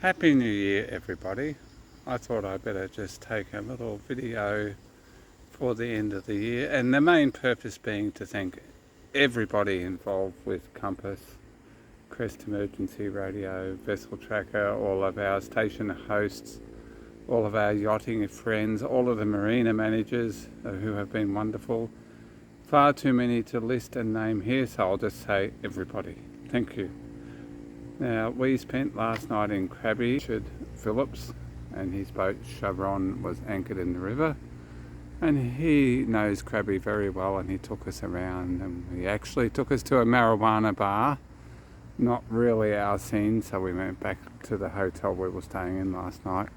Happy New Year, everybody. I thought I'd better just take a little video for the end of the year, and the main purpose being to thank everybody involved with CompAIS, Crest Emergency Radio, Vessel Tracker, all of our station hosts, all of our yachting friends, all of the marina managers who have been wonderful. Far too many to list and name here, so I'll just say everybody. Thank you. Now, we spent last night in Krabi. Richard Phillips and his boat Chevron was anchored in the river, and he knows Krabi very well, and he took us around, and he actually took us to a marijuana bar. Not really our scene, so we went back to the hotel we were staying in last night.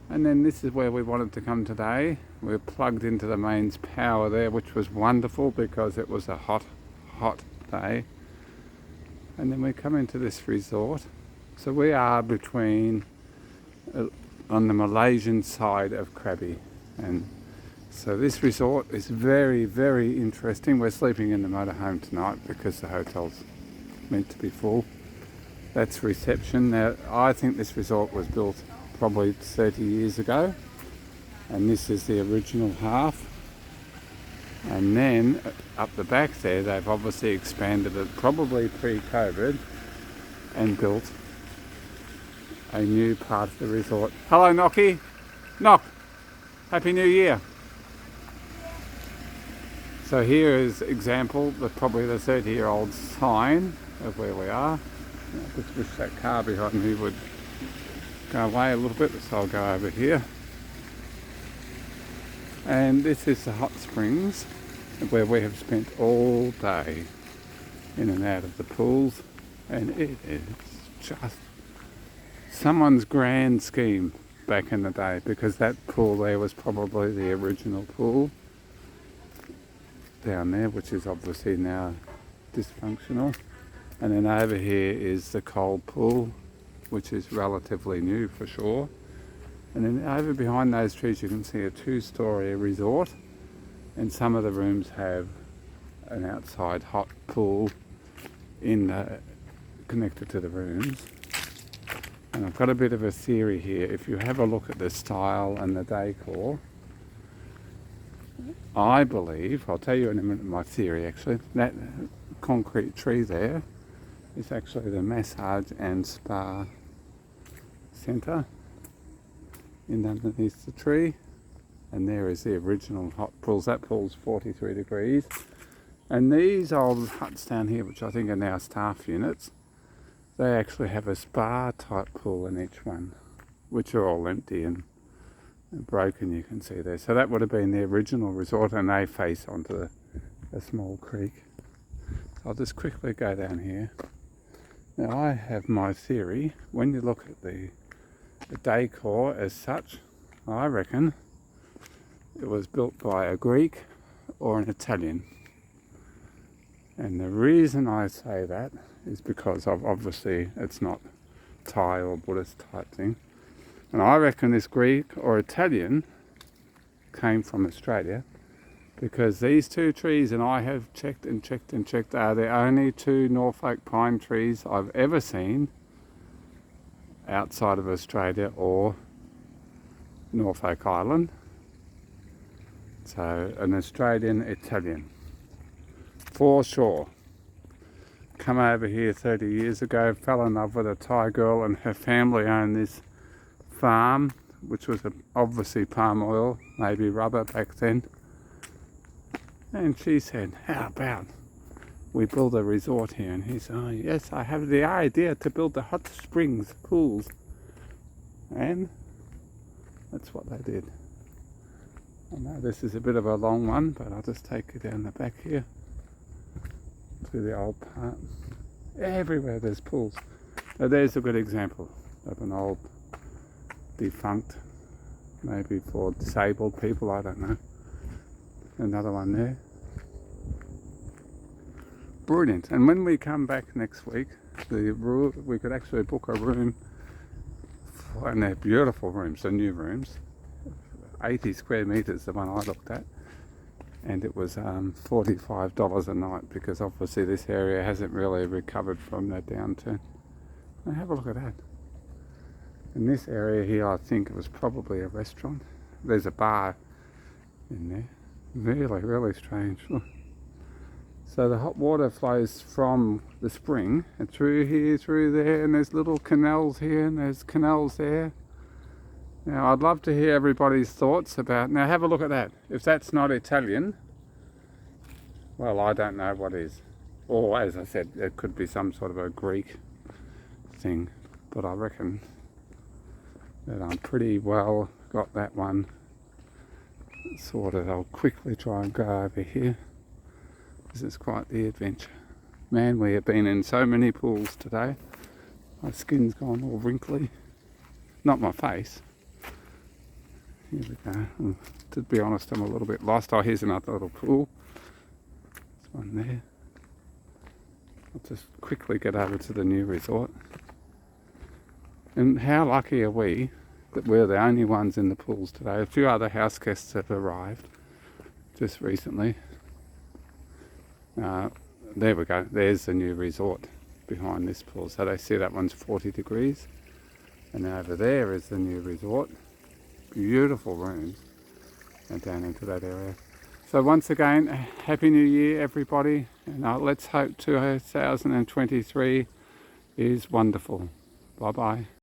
And then this is where we wanted to come today. We plugged into the mains power there, which was wonderful because it was a hot day. And then we come into this resort. So we are between, on the Malaysian side of Krabi. And so this resort is very, very interesting. We're sleeping in the motorhome tonight because the hotel's meant to be full. That's reception. Now, I think this resort was built probably 30 years ago. And this is the original half. And then up the back there, they've obviously expanded it, probably pre-COVID, and built a new part of the resort. Hello, Nocky. Knock. Happy New Year. So here is example, probably the 30-year-old sign of where we are. I just wish that car behind me would go away a little bit, so I'll go over here. And this is the hot springs where we have spent all day in and out of the pools, and it is just someone's grand scheme back in the day, because that pool there was probably the original pool down there, which is obviously now dysfunctional. And then over here is the cold pool, which is relatively new for sure. And then over behind those trees you can see a two-story resort, and some of the rooms have an outside hot pool connected to the rooms. And I've got a bit of a theory here. If you have a look at the style and the decor, I believe, I'll tell you in a minute my theory actually, that concrete tree there is actually the massage and spa centre underneath the tree, and there is the original hot pools. That pool's 43 degrees, and these old huts down here, which I think are now staff units, they actually have a spa type pool in each one, which are all empty and broken, you can see there. So that would have been the original resort, and they face onto a small creek. So I'll just quickly go down here. Now I have my theory. When you look at the decor as such, I reckon it was built by a Greek or an Italian. And the reason I say that is because of, obviously it's not Thai or Buddhist type thing. And I reckon this Greek or Italian came from Australia, because these two trees, and I have checked and checked and checked, are the only two Norfolk pine trees I've ever seen outside of Australia or Norfolk Island. So an Australian Italian for sure. Come over here 30 years ago, fell in love with a Thai girl, and her family owned this farm, which was obviously palm oil, maybe rubber back then. And she said, how about we build a resort here? And he said, oh yes, I have the idea to build the hot springs pools. And that's what they did. I know this is a bit of a long one, but I'll just take you down the back here to the old part. Everywhere there's pools. Now there's a good example of an old defunct, maybe for disabled people, I don't know. Another one there. Brilliant. And when we come back next week, we could actually book a room, and they're beautiful rooms, the new rooms, 80 square metres, the one I looked at, and it was $45 a night, because obviously this area hasn't really recovered from the downturn. Now have a look at that. In this area here, I think it was probably a restaurant. There's a bar in there. Really, really strange. Look. So the hot water flows from the spring and through here, through there, and there's little canals here and there's canals there. Now I'd love to hear everybody's thoughts about, now have a look at that. If that's not Italian, well, I don't know what is. Or as I said, it could be some sort of a Greek thing, but I reckon that I'm pretty well got that one sorted. I'll quickly try and go over here. This is quite the adventure. Man, we have been in so many pools today. My skin's gone all wrinkly. Not my face. Here we go. To be honest, I'm a little bit lost. Oh, here's another little pool. There's one there. I'll just quickly get over to the new resort. And how lucky are we that we're the only ones in the pools today. A few other house guests have arrived just recently. There we go, there's the new resort behind this pool. So they see that one's 40 degrees. And over there is the new resort. Beautiful rooms. And down into that area. So once again, Happy New Year everybody. And let's hope 2023 is wonderful. Bye bye.